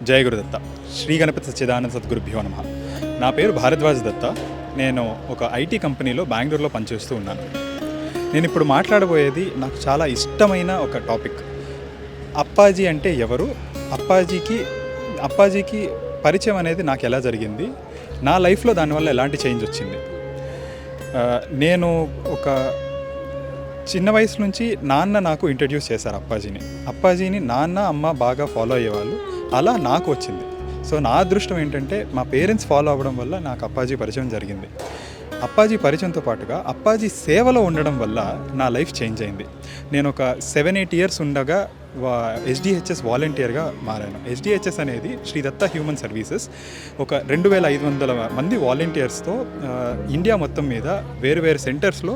జయ గురుదత్త. శ్రీ గణపతి సచ్చిదానంద సద్గురుభ్యో నమః. నా పేరు భారద్వాజ్ దత్త. నేను ఒక ఐటీ కంపెనీలో బెంగళూరులో పనిచేస్తూ ఉన్నాను. నేను ఇప్పుడు మాట్లాడబోయేది నాకు చాలా ఇష్టమైన ఒక టాపిక్. అప్పాజీ అంటే ఎవరు, అప్పాజీకి పరిచయం అనేది నాకు ఎలా జరిగింది, నా లైఫ్లో దానివల్ల ఎలాంటి చేంజ్ వచ్చింది. నేను ఒక చిన్న వయసు నుంచి నాన్న నాకు ఇంట్రడ్యూస్ చేశారు అప్పాజీని నాన్న అమ్మ బాగా ఫాలో అయ్యేవాళ్ళు, అలా నాకు వచ్చింది. సో నా అదృష్టం ఏంటంటే మా పేరెంట్స్ ఫాలో అవ్వడం వల్ల నాకు అప్పాజీ పరిచయం జరిగింది. అప్పాజీ పరిచయంతో పాటుగా అప్పాజీ సేవలో ఉండడం వల్ల నా లైఫ్ చేంజ్ అయింది. నేను ఒక 7-8 ఇయర్స్ ఉండగా SDHS వాలంటీర్గా మారాను. SDHS అనేది శ్రీ దత్త హ్యూమన్ సర్వీసెస్ ఒక 2500 మంది వాలంటీర్స్తో ఇండియా మొత్తం మీద వేరు సెంటర్స్లో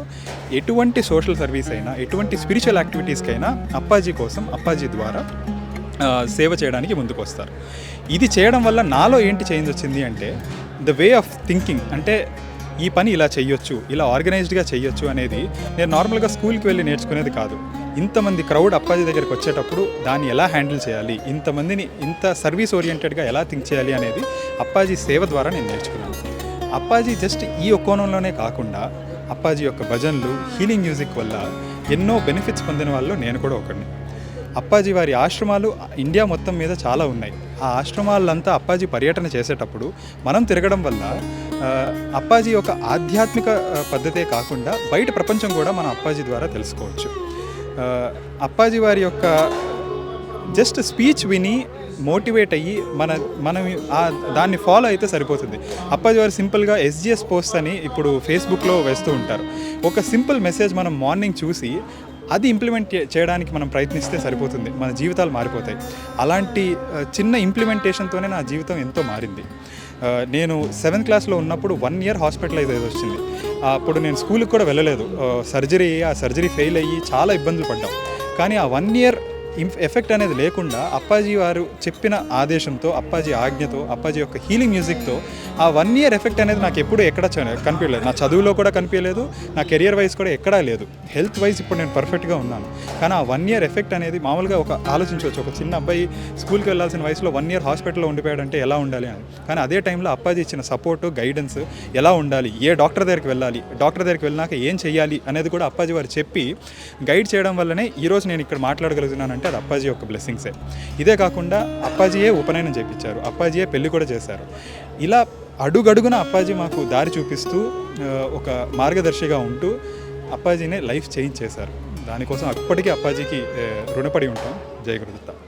ఎటువంటి సోషల్ సర్వీస్ అయినా, ఎటువంటి స్పిరిచువల్ యాక్టివిటీస్కైనా అప్పాజీ ద్వారా సేవ చేయడానికి ముందుకు వస్తారు. ఇది చేయడం వల్ల నాలో ఏంటి చేంజ్ వచ్చింది అంటే ద వే ఆఫ్ థింకింగ్, అంటే ఈ పని ఇలా చెయ్యొచ్చు, ఇలా ఆర్గనైజ్డ్గా చెయ్యొచ్చు అనేది నేను నార్మల్గా స్కూల్కి వెళ్ళి నేర్చుకునేది కాదు. ఇంతమంది క్రౌడ్ అప్పాజీ దగ్గరికి వచ్చేటప్పుడు దాన్ని ఎలా హ్యాండిల్ చేయాలి, ఇంతమందిని ఇంత సర్వీస్ ఓరియంటెడ్గా ఎలా థింక్ చేయాలి అనేది అప్పాజీ సేవ ద్వారా నేను నేర్చుకున్నాను. అప్పాజీ జస్ట్ ఈ కోణంలోనే కాకుండా అప్పాజీ యొక్క భజనలు, హీలింగ్ మ్యూజిక్ వల్ల ఎన్నో బెనిఫిట్స్ పొందిన వాళ్ళు నేను కూడా ఒకడిని. అప్పాజీ వారి ఆశ్రమాలు ఇండియా మొత్తం మీద చాలా ఉన్నాయి. ఆ ఆశ్రమాలంతా అప్పాజీ పర్యటన చేసేటప్పుడు మనం తిరగడం వల్ల అప్పాజీ యొక్క ఆధ్యాత్మిక పద్ధతే కాకుండా బయట ప్రపంచం కూడా మనం అప్పాజీ ద్వారా తెలుసుకోవచ్చు. అప్పాజీ వారి యొక్క జస్ట్ స్పీచ్ విని మోటివేట్ అయ్యి మనం దాన్ని ఫాలో అయితే సరిపోతుంది. అప్పాజీ వారు సింపుల్గా SGS పోస్ట్ అని ఇప్పుడు ఫేస్బుక్లో వేస్తూ ఉంటారు. ఒక సింపుల్ మెసేజ్ మనం మార్నింగ్ చూసి అది ఇంప్లిమెంట్ చేయడానికి మనం ప్రయత్నిస్తే సరిపోతుంది, మన జీవితాలు మారిపోతాయి. అలాంటి చిన్న ఇంప్లిమెంటేషన్తోనే నా జీవితం ఎంతో మారింది. నేను 7th క్లాస్లో ఉన్నప్పుడు 1 ఇయర్ హాస్పిటలైజ్ అయ్యేది వచ్చింది. అప్పుడు నేను స్కూల్కి కూడా వెళ్ళలేదు. ఆ సర్జరీ ఫెయిల్ అయ్యి చాలా ఇబ్బందులు పడ్డాం. కానీ ఆ 1 ఇయర్ ఎఫెక్ట్ అనేది లేకుండా అప్పాజీ వారు చెప్పిన ఆదేశంతో, అప్పాజీ ఆజ్ఞతో, అప్పాజీ యొక్క హీలింగ్ మ్యూజిక్తో ఆ 1 ఇయర్ ఎఫెక్ట్ అనేది నాకు ఎప్పుడు ఎక్కడ కనిపించలేదు. నా చదువులో కూడా కనిపించలేదు, నా కెరియర్ వైజ్ కూడా ఎక్కడా లేదు. హెల్త్ వైజ్ ఇప్పుడు నేను పర్ఫెక్ట్గా ఉన్నాను. కానీ ఆ 1 ఇయర్ ఎఫెక్ట్ అనేది మామూలుగా ఆలోచించవచ్చు, ఒక చిన్న అబ్బాయి స్కూల్కి వెళ్ళాల్సిన వయసులో 1 ఇయర్ హాస్పిటల్లో ఉండిపోయాడంటే ఎలా ఉండాలి అని. కానీ అదే టైంలో అప్పాజీ ఇచ్చిన సపోర్టు, గైడెన్స్, ఎలా ఉండాలి, ఏ డాక్టర్ దగ్గరికి వెళ్ళాలి, డాక్టర్ దగ్గరికి వెళ్ళినాక ఏం చేయాలి అనేది కూడా అప్పాజీ వారు చెప్పి గైడ్ చేయడం వల్లనే ఈరోజు నేను ఇక్కడ మాట్లాడగలుగుతున్నానంటే అది అప్పాజీ యొక్క బ్లెస్సింగ్సే. ఇదే కాకుండా అప్పాజీయే ఉపనయనం చేయించారు, అప్పాజీయే పెళ్లి కూడా చేశారు. ఇలా అడుగడుగున అప్పాజీ మాకు దారి చూపిస్తూ ఒక మార్గదర్శిగా ఉంటూ అప్పాజీనే లైఫ్ చేంజ్ చేశారు. దానికోసం అప్పటికీ అప్పాజీకి రుణపడి ఉంటాం. జయ గురుదత్త.